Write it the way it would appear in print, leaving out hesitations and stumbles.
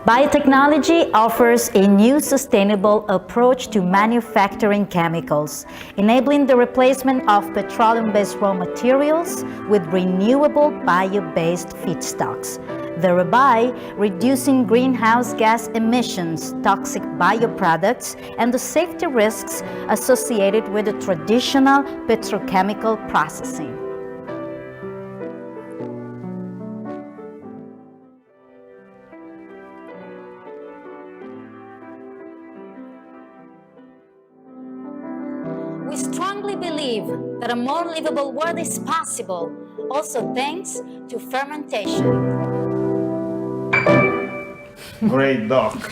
Biotechnology offers a new sustainable approach to manufacturing chemicals, enabling the replacement of petroleum-based raw materials with renewable bio-based feedstocks, thereby reducing greenhouse gas emissions, toxic bioproducts, and the safety risks associated with the traditional petrochemical processing. We strongly believe that a more livable world is possible, also thanks to fermentation. Great, Doc.